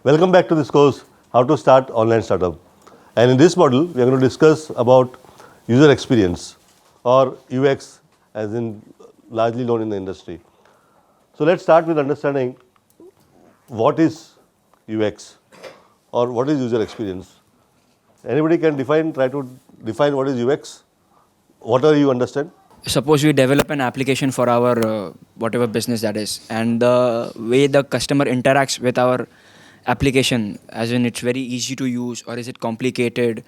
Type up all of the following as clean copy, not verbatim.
Welcome back to this course, How to Start Online Startup. And in this module, we are going to discuss about user experience or UX as in largely known in the industry. So let's start with understanding what is UX or what is user experience. Anybody can try to define what is UX? Whatever you understand. Suppose we develop an application for our whatever business that is, and the way the customer interacts with our application, as in it's very easy to use or is it complicated,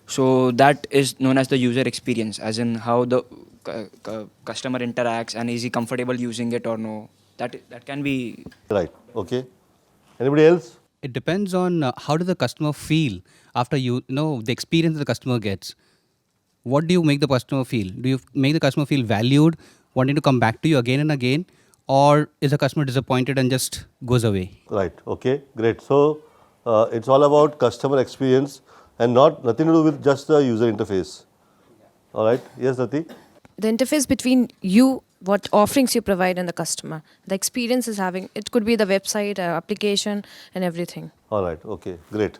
so that is known as the user experience, as in how the customer interacts and is he comfortable using it or no. That can be Right, okay. Anybody else? It depends on how does the customer feel after the experience the customer gets. What do you make the customer feel? Do you make the customer feel valued, wanting to come back to you again and again, or is the customer disappointed and just goes away? Right, okay, great. So it's all about customer experience and nothing to do with just the user interface. All right, yes, Nati? The interface between you, what offerings you provide, and the customer. The experience is having, it could be the website, application, and everything. All right, okay, great.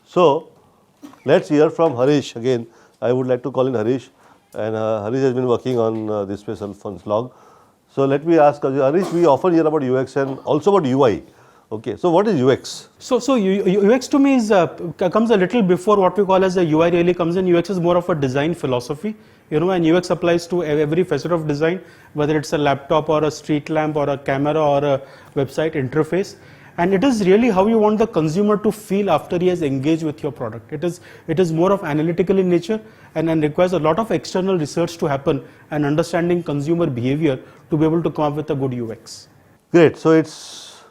So let's hear from Harish again. I would like to call in Harish, and Harish has been working on this space for long. So let me ask Harish, we often hear about UX and also about UI. Okay, so what is UX? So UX to me is comes a little before what we call as the UI really comes in. UX is more of a design philosophy, and UX applies to every facet of design, whether it's a laptop or a street lamp or a camera or a website interface. And it is really how you want the consumer to feel after he has engaged with your product. It is more of analytical in nature and requires a lot of external research to happen and understanding consumer behavior to be able to come up with a good UX. Great, so it's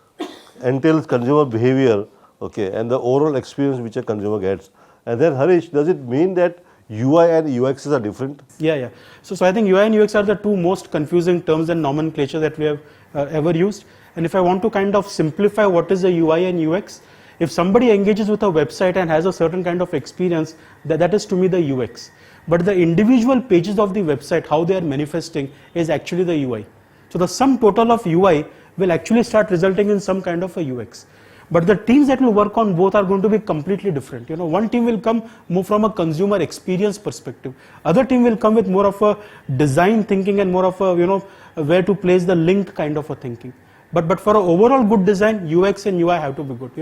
entails consumer behavior, okay, and the overall experience which a consumer gets. And then Harish, does it mean that UI and UXs are different? Yeah. So I think UI and UX are the two most confusing terms and nomenclature that we have ever used. And if I want to kind of simplify what is a UI and UX, if somebody engages with a website and has a certain kind of experience, that is to me the UX. But the individual pages of the website, how they are manifesting, is actually the UI. So the sum total of UI will actually start resulting in some kind of a UX. But the teams that will work on both are going to be completely different. One team will come more from a consumer experience perspective. Other team will come with more of a design thinking and more of a, where to place the link kind of a thinking. But for an overall good design, UX and UI have to be good.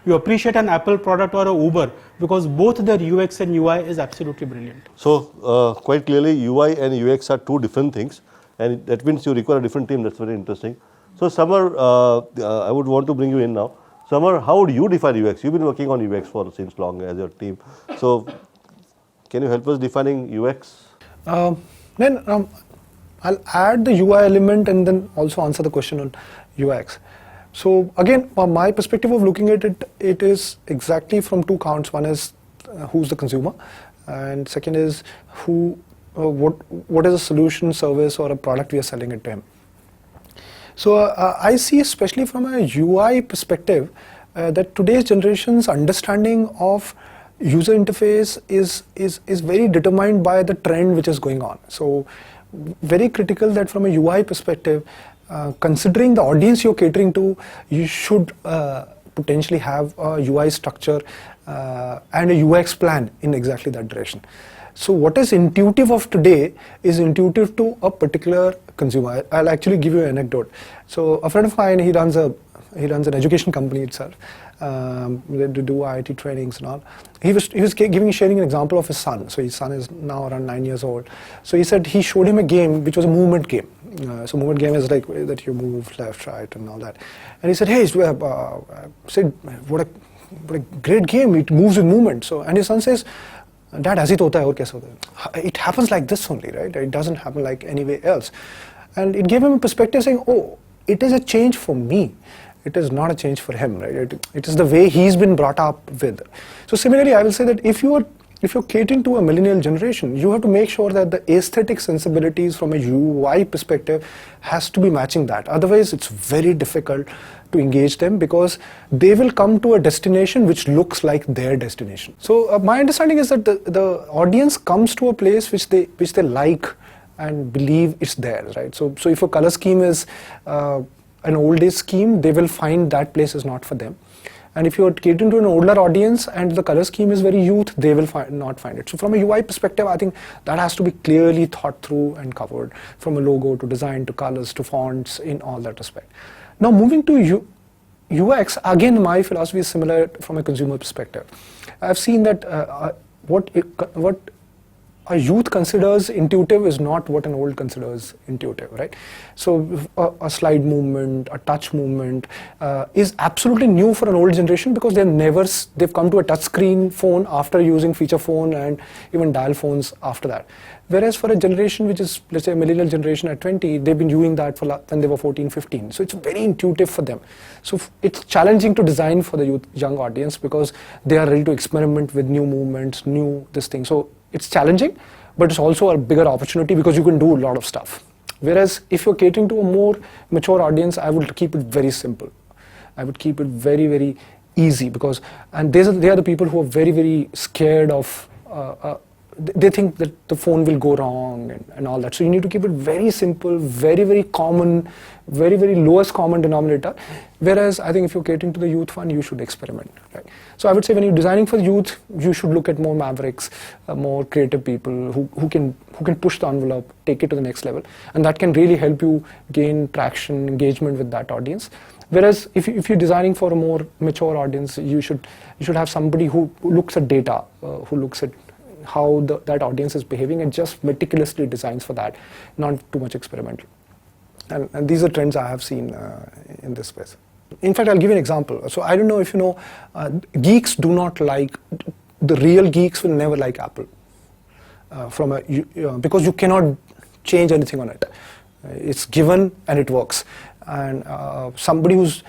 You appreciate an Apple product or an Uber because both their UX and UI is absolutely brilliant. So quite clearly UI and UX are two different things, and that means you require a different team. That's very interesting. So Samar, I would want to bring you in now. Samar, how would you define UX? You've been working on UX for since long as your team. So can you help us defining UX? I'll add the UI element and then also answer the question on UX. So again, my perspective of looking at it, it is exactly from two counts. One is who's the consumer, and second is what is a solution, service, or a product we are selling it to him. So I see, especially from a UI perspective, that today's generation's understanding of user interface is very determined by the trend which is going on. So very critical that from a UI perspective, considering the audience you're catering to, you should potentially have a UI structure and a UX plan in exactly that direction. So what is intuitive of today is intuitive to a particular consumer. I'll actually give you an anecdote. So a friend of mine, he runs an education company itself. They do IIT trainings and all. He was sharing an example of his son. So his son is now around 9 years old. So he said he showed him a game which was a movement game. So movement game is like that you move left, right, and all that. And he said, "Hey, what a great game! It moves with movement." So and his son says, "Dad, as it hota hai aur kaise hota hai?" It happens like this only, right? It doesn't happen like anywhere else. And it gave him a perspective saying, "Oh, it is a change for me. It is not a change for him, right? It is the way he's been brought up with." So similarly, I will say that if you're catering to a millennial generation, you have to make sure that the aesthetic sensibilities from a UI perspective has to be matching that. Otherwise, it's very difficult to engage them because they will come to a destination which looks like their destination. So my understanding is that the audience comes to a place which they like and believe it's theirs, right? So if a color scheme is an old age scheme, they will find that place is not for them. And if you're catering to an older audience and the color scheme is very youth, they will not find it. So from a UI perspective, I think that has to be clearly thought through and covered, from a logo to design to colors to fonts, in all that respect. Now moving to UX, again my philosophy is similar from a consumer perspective. I've seen that what a youth considers intuitive is not what an old considers intuitive, right? So a slide movement, a touch movement is absolutely new for an old generation, because they've come to a touch screen phone after using feature phone and even dial phones after that. Whereas for a generation which is, let's say, a millennial generation at 20, they've been using that when they were 14, 15. So it's very intuitive for them. So it's challenging to design for the young audience, because they are ready to experiment with new movements, new this thing. So it's challenging, but it's also a bigger opportunity, because you can do a lot of stuff. Whereas if you're catering to a more mature audience, I would keep it very simple. I would keep it very, very easy, because, and they are the people who are very, very scared of, they think that the phone will go wrong and all that. So you need to keep it very simple, very, very common, very, very lowest common denominator. Whereas I think if you're catering to the youth one, you should experiment, right? So I would say when you're designing for youth, you should look at more mavericks, more creative people who can push the envelope, take it to the next level, and that can really help you gain traction, engagement with that audience. Whereas if you're designing for a more mature audience, you should have somebody who looks at data, who looks at how that audience is behaving, and just meticulously designs for that, not too much experimental. And these are trends I have seen in this space. In fact, I'll give you an example. So I don't know if you know, geeks do not like, the real geeks will never like Apple, because you cannot change anything on it. It's given and it works. And somebody who's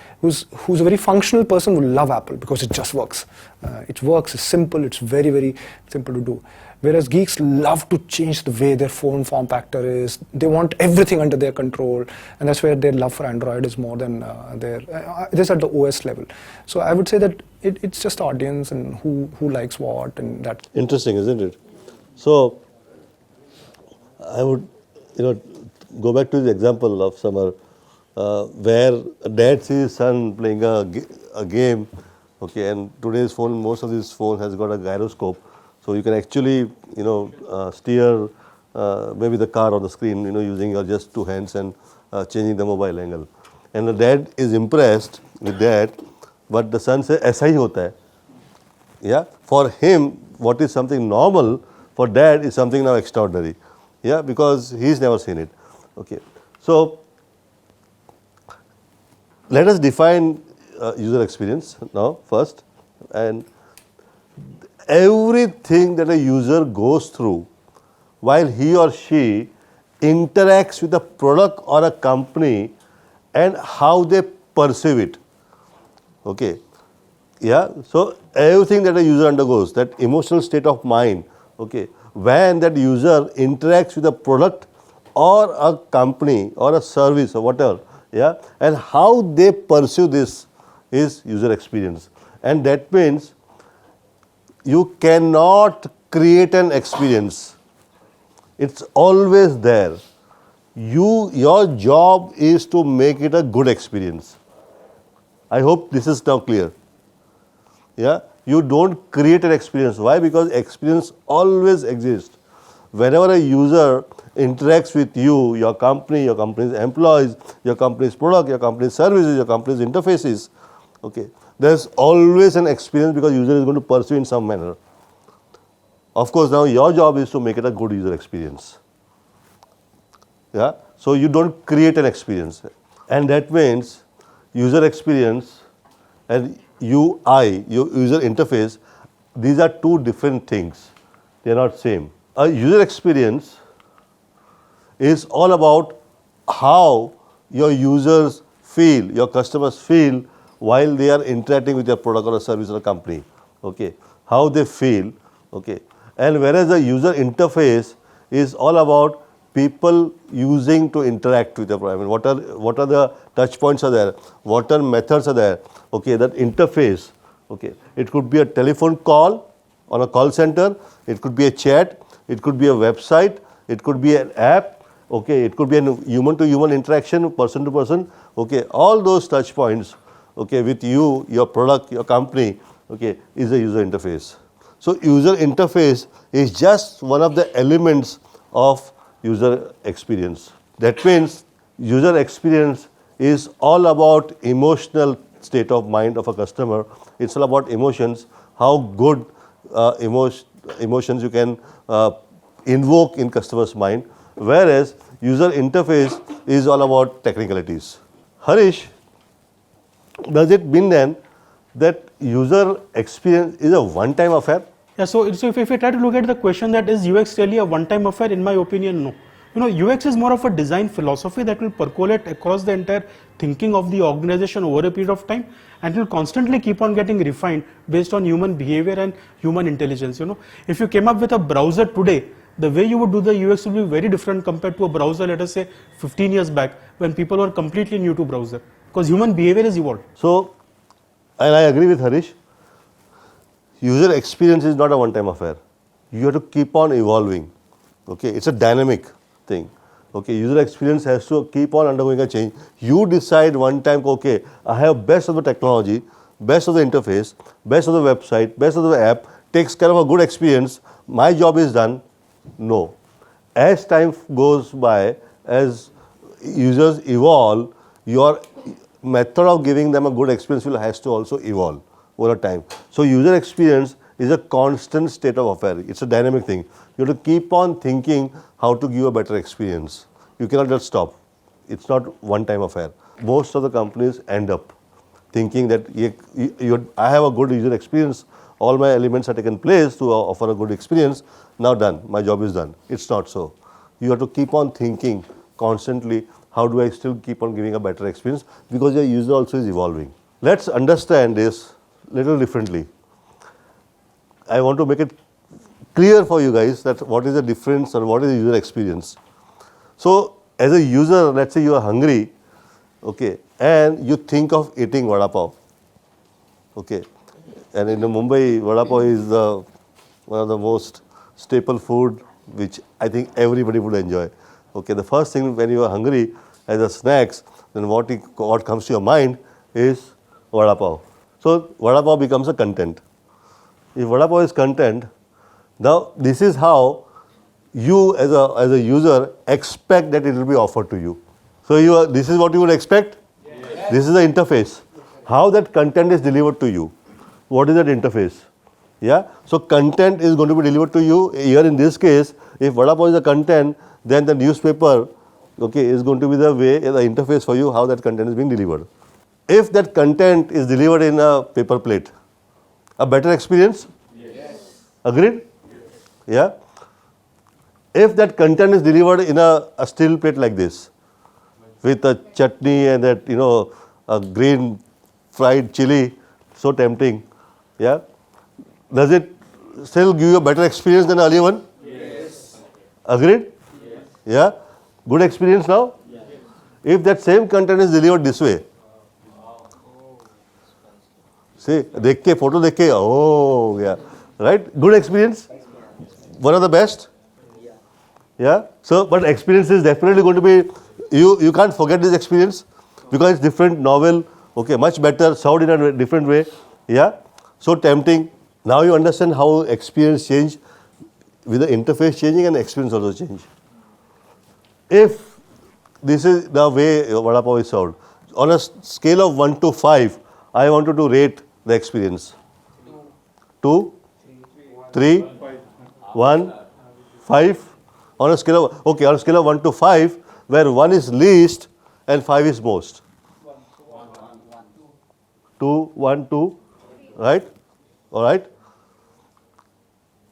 a very functional person will love Apple, because it just works. It works, it's simple, it's very, very simple to do. Whereas geeks love to change the way their phone form factor is. They want everything under their control, and that's where their love for Android is more than this at the OS level. So I would say that it's just the audience and who likes what, and that. Interesting, isn't it? So I would, go back to the example of summer, where a dad sees his son playing a game, okay, and today's phone, most of this phone has got a gyroscope, so you can actually, steer maybe the car on the screen, using your just two hands and changing the mobile angle. And the dad is impressed with that, but the son says, "Aisa hi hota hai." Yeah, for him, what is something normal, for dad is something now extraordinary. Yeah, because he's never seen it. Okay, so let us define user experience now first, and everything that a user goes through while he or she interacts with a product or a company, and how they perceive it. Okay, yeah, so everything that a user undergoes, that emotional state of mind, okay, when that user interacts with a product or a company or a service or whatever, yeah, and how they pursue this is user experience. And that means you cannot create an experience. It's always there. Your job is to make it a good experience. I hope this is now clear. Yeah, you don't create an experience. Why? Because experience always exists. Whenever a user interacts with you, your company's employees, your company's product, your company's services, your company's interfaces, okay, there's always an experience, because user is going to pursue in some manner. Of course, now your job is to make it a good user experience. Yeah, so you don't create an experience, and that means user experience and UI, your user interface, these are two different things. They are not same. A user experience is all about how your users feel, your customers feel while they are interacting with your product or a service or a company. Okay, how they feel. Okay, and whereas the user interface is all about people using to interact with the product. I mean, what are the touch points are there? What are methods are there? Okay, that interface. Okay, it could be a telephone call on a call center. It could be a chat. It could be a website. It could be an app. Okay, it could be a human-to-human interaction, person-to-person. Okay, all those touch points, okay, with you, your product, your company, okay, is a user interface. So user interface is just one of the elements of user experience. That means user experience is all about emotional state of mind of a customer. It's all about emotions, how good emotions you can invoke in customer's mind, whereas user interface is all about technicalities. Harish, does it mean then that user experience is a one-time affair? Yeah, so if I try to look at the question that is UX really a one-time affair, in my opinion, no. You know, UX is more of a design philosophy that will percolate across the entire thinking of the organization over a period of time, and it will constantly keep on getting refined based on human behavior and human intelligence. You know, if you came up with a browser today, the way you would do the UX will be very different compared to a browser, let us say 15 years back, when people were completely new to browser, because human behavior has evolved. So, and I agree with Harish, user experience is not a one-time affair. You have to keep on evolving. Okay, it's a dynamic thing. Okay, user experience has to keep on undergoing a change. You decide one time, okay, I have best of the technology, best of the interface, best of the website, best of the app, takes care of a good experience, my job is done. No. As time goes by, as users evolve, your method of giving them a good experience will has to also evolve over time. So user experience is a constant state of affair. It's a dynamic thing. You have to keep on thinking how to give a better experience. You cannot just stop. It's not one-time affair. Most of the companies end up thinking that I have a good user experience, all my elements are taken place to offer a good experience, now done, my job is done. It's not so. You have to keep on thinking constantly, how do I still keep on giving a better experience, because your user also is evolving. Let's understand this little differently. I want to make it clear for you guys that what is the difference or what is the user experience. So as a user, let's say you are hungry, okay, and you think of eating vada pav, okay, and in Mumbai, vada pav is one of the most staple food which I think everybody would enjoy. Okay, the first thing when you are hungry as a snacks, then what comes to your mind is vada pav. So vada pav becomes a content. If vada pav is content, now this is how you as a user expect that it will be offered to you. So this is what you would expect? Yes. This is the interface. How that content is delivered to you. What is that interface? Yeah. So content is going to be delivered to you. Here in this case, if vada pav is a content, then the newspaper, okay, is going to be the way, the interface for you how that content is being delivered. If that content is delivered in a paper plate, a better experience? Yes. Agreed? Yes. Yeah. If that content is delivered in a steel plate like this, with a chutney and that, a green fried chili, so tempting, yeah, does it still give you a better experience than the earlier one? Yes. Agreed? Yes. Yeah? Good experience now? Yes. If that same content is delivered this way, see, photo dekh ke, oh, yeah, right? Good experience? One of the best? Yeah? So, but experience is definitely going to be, you can't forget this experience because it's different, novel, okay, much better, served in a different way, yeah? So tempting. Now you understand how experience change with the interface changing and experience also change. If this is the way vada pav is served, on a scale of 1 to 5, I wanted to rate the experience. 2, 3, 1, 5. On a scale of, okay, on a scale of 1 to 5, where 1 is least and 5 is most. 2, 1, 2, right? All right.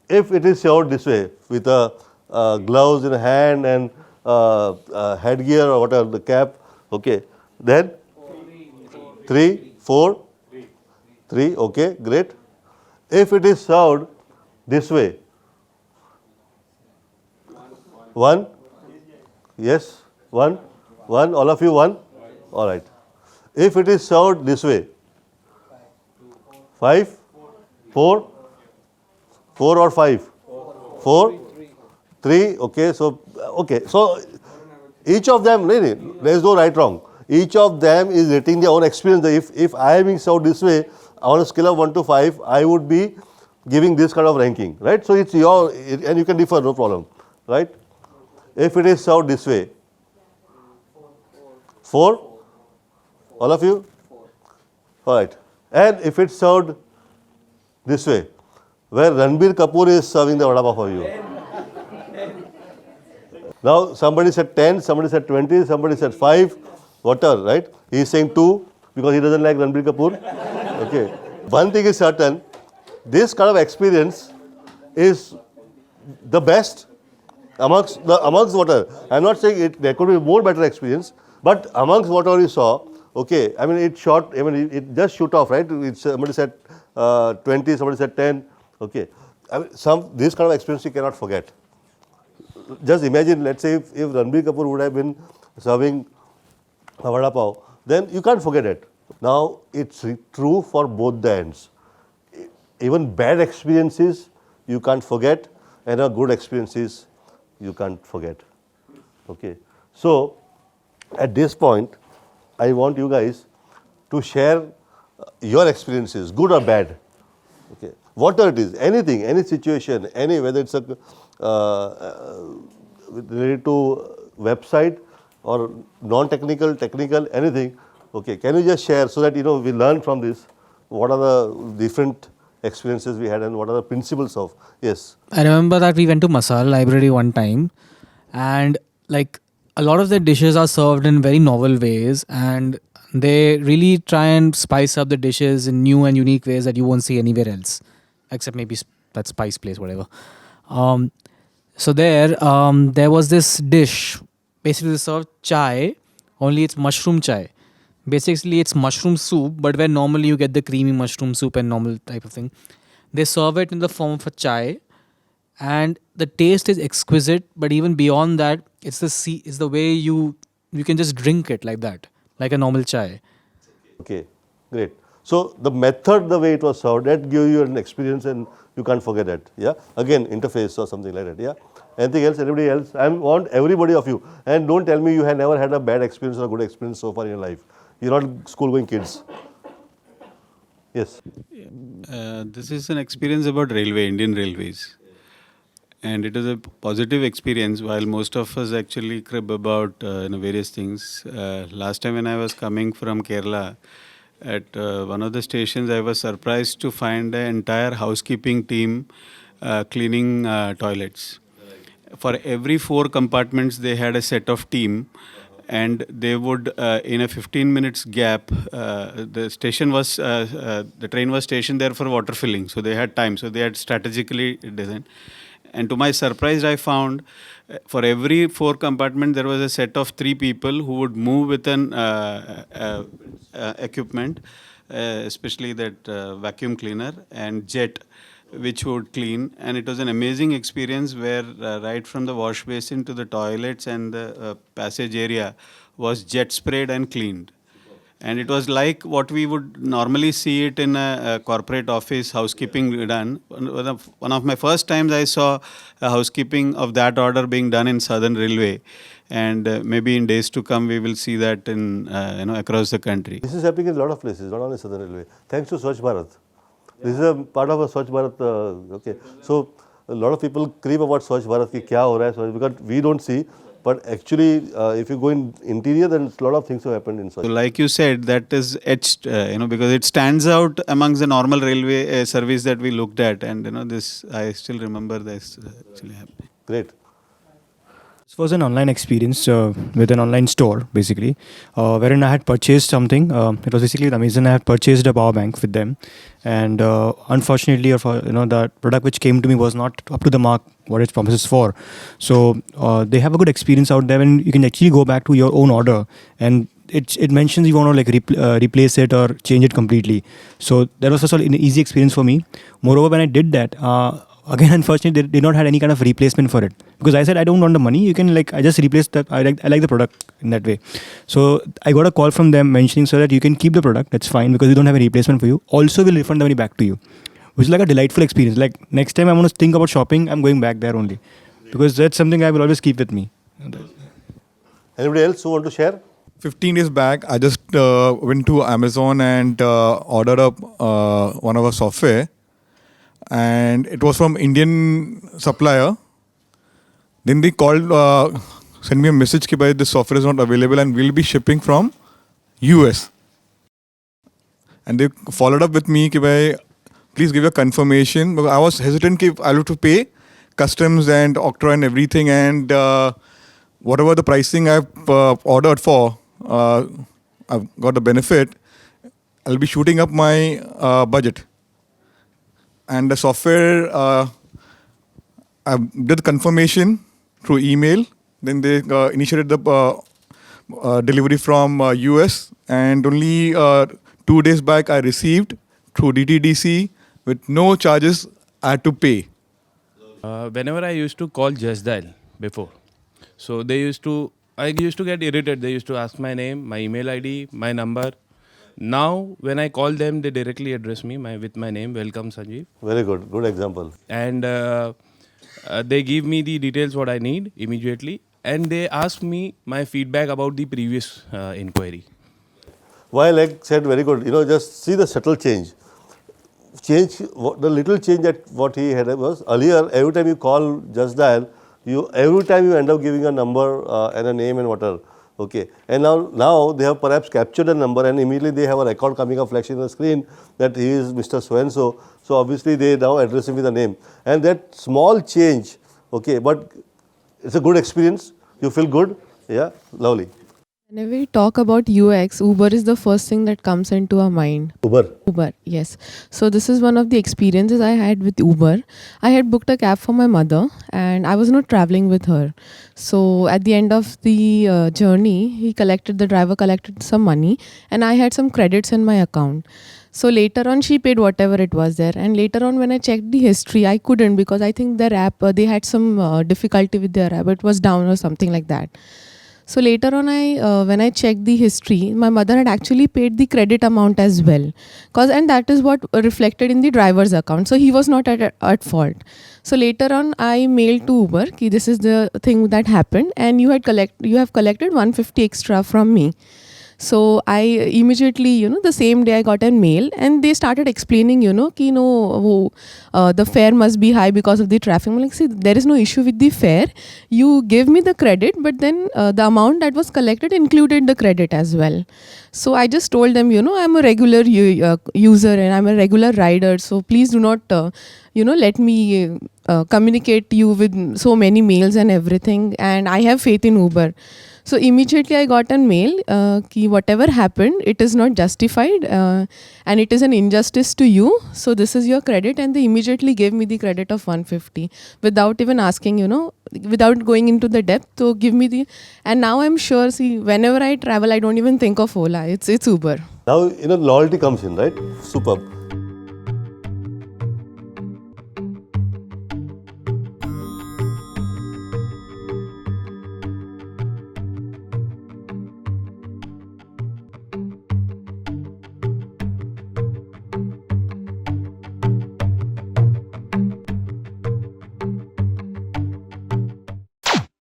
If it is served this way with gloves in hand and headgear or whatever, the cap, okay, then 3, 4, 3, okay, great. If it is served this way, 1, yes, 1, all of you 1, all right. If it is served this way, 5, 4, 4 or 5? 4, 3, okay, so each of them, there is no right wrong. each of them is rating their own experience. If I am being served this way, on a scale of 1 to 5, I would be giving this kind of ranking, right? So it's your, and you can differ, no problem, right? If it is served this way, 4? All of you? All right. And if it's served this way, where Ranbir Kapoor is serving the vada pav for you. Now somebody said 10, somebody said 20, somebody said 5, whatever, right? He is saying 2 because he doesn't like Ranbir Kapoor. Okay. One thing is certain, this kind of experience is the best amongst whatever. I'm not saying there could be more better experience, but amongst whatever you saw, okay, I mean it it just shoot off, right? Somebody said 20, somebody said 10, okay. I mean, this kind of experience you cannot forget. Just imagine, let's say if Ranbir Kapoor would have been serving a vada pav, then you can't forget it. Now it's true for both the ends. Even bad experiences you can't forget, and good experiences you can't forget. Okay. So at this point, I want you guys to share your experiences, good or bad. Okay. Whatever it is, anything, any situation, whether it's related to website or non-technical, technical, anything. Okay. Can you just share so that we learn from this? What are the different experiences we had and what are the principles of? Yes. I remember that we went to Masala Library one time, and like a lot of the dishes are served in very novel ways, and they really try and spice up the dishes in new and unique ways that you won't see anywhere else, except maybe that Spice Place, whatever. So there was this dish. Basically, they served chai, only it's mushroom chai. Basically, it's mushroom soup, but where normally you get the creamy mushroom soup and normal type of thing, they serve it in the form of a chai, and the taste is exquisite. But even beyond that, it's the way you can just drink it like that, like a normal chai. Okay, great. So the method, the way it was served, that gives you an experience and you can't forget it. Yeah. Again, interface or something like that. Yeah. Anything else? Anybody else? I want everybody of you. And don't tell me you have never had a bad experience or a good experience so far in your life. You're not school-going kids. Yes. This is an experience about Indian Railways. And it is a positive experience, while most of us actually crib about various things. Last time when I was coming from Kerala, at one of the stations, I was surprised to find an entire housekeeping team cleaning toilets. For every 4 compartments, they had a set of team, and they would, in a 15 minutes gap, the train was stationed there for water filling, so they had time, so they had strategically designed. And to my surprise, I found for every 4 compartment, there was a set of 3 people who would move with an equipment, especially that vacuum cleaner and jet, which would clean. And it was an amazing experience where right from the wash basin to the toilets and the passage area was jet sprayed and cleaned. And it was like what we would normally see it in a corporate office, housekeeping done. One of my first times I saw a housekeeping of that order being done in Southern Railway. And maybe in days to come, we will see that in across the country. This is happening in a lot of places, not only Southern Railway. Thanks to Swachh Bharat. This is a part of a Swachh Bharat. Okay, so a lot of people crave about Swachh Bharat ki kya ho raha hai, because we don't see. But actually, if you go in interior, then a lot of things have happened in Swachh. So like you said, that is etched, because it stands out amongst the normal railway service that we looked at. And this, I still remember this actually happening. Great. This was an online experience with an online store, basically, wherein I had purchased something. It was basically Amazon. I had purchased a power bank with them, and unfortunately, the product which came to me was not up to the mark what it promises for. So they have a good experience out there, and you can actually go back to your own order, and it mentions you want to replace it or change it completely. So that was also an easy experience for me. Moreover, when I did that, again, unfortunately, they did not have any kind of replacement for it, because I said I don't want the money. You can I just replace that. I like the product in that way. So I got a call from them mentioning so that you can keep the product. That's fine, because we don't have a replacement for you. Also, we'll refund the money back to you, which is like a delightful experience. Like next time I want to think about shopping, I'm going back there only, because that's something I will always keep with me. Anybody else who want to share? 15 days back, I just went to Amazon and ordered up one of our software, and it was from Indian supplier. Then they called, sent me a message that the software is not available and will be shipping from US. And they followed up with me, please give a confirmation. Because I was hesitant if I'll have to pay customs and Octra and everything, and whatever the pricing I've ordered for, I've got the benefit. I'll be shooting up my budget. And the software, I did confirmation through email. Then they initiated the delivery from US, and only 2 days back I received through DTDC with no charges I had to pay. Whenever I used to call Just Dial before, so I used to get irritated. They used to ask my name, my email ID, my number. Now, when I call them, they directly address me with my name, welcome Sanjeev. Very good. Good example. And they give me the details what I need immediately. And they ask me my feedback about the previous inquiry. Why, like said, very good. Just see the subtle change. The little change that what he had was earlier, every time you call Just Dial, every time you end up giving a number and a name and whatever. Okay. And now they have perhaps captured a number, and immediately they have a record coming up flashing on the screen that he is Mr. So-and-so. So obviously they now address him with a name. And that small change, okay, but it's a good experience. You feel good. Yeah, lovely. Whenever we talk about UX, Uber is the first thing that comes into our mind. Uber, yes. So this is one of the experiences I had with Uber. I had booked a cab for my mother and I was not traveling with her. So at the end of the journey, the driver collected some money and I had some credits in my account. So later on, she paid whatever it was there. And later on, when I checked the history, I couldn't because I think their app, they had some difficulty with their app. It was down or something like that. So later on, when I checked the history, my mother had actually paid the credit amount as well. And that is what reflected in the driver's account. So he was not at fault. So later on, I mailed to Uber, this is the thing that happened and you have collected 150 extra from me. So I immediately, the same day I got a mail and they started explaining, the fare must be high because of the traffic. I'm like, see, there is no issue with the fare. You gave me the credit, but then the amount that was collected included the credit as well. So I just told them, I'm a regular user and I'm a regular rider. So please do not, let me communicate you with so many mails and everything. And I have faith in Uber. So immediately I got a mail, whatever happened, it is not justified and it is an injustice to you. So this is your credit, and they immediately gave me the credit of 150 without even asking, without going into the depth. So give me and now I'm sure, whenever I travel, I don't even think of Ola. It's Uber. Now, loyalty comes in, right? Superb.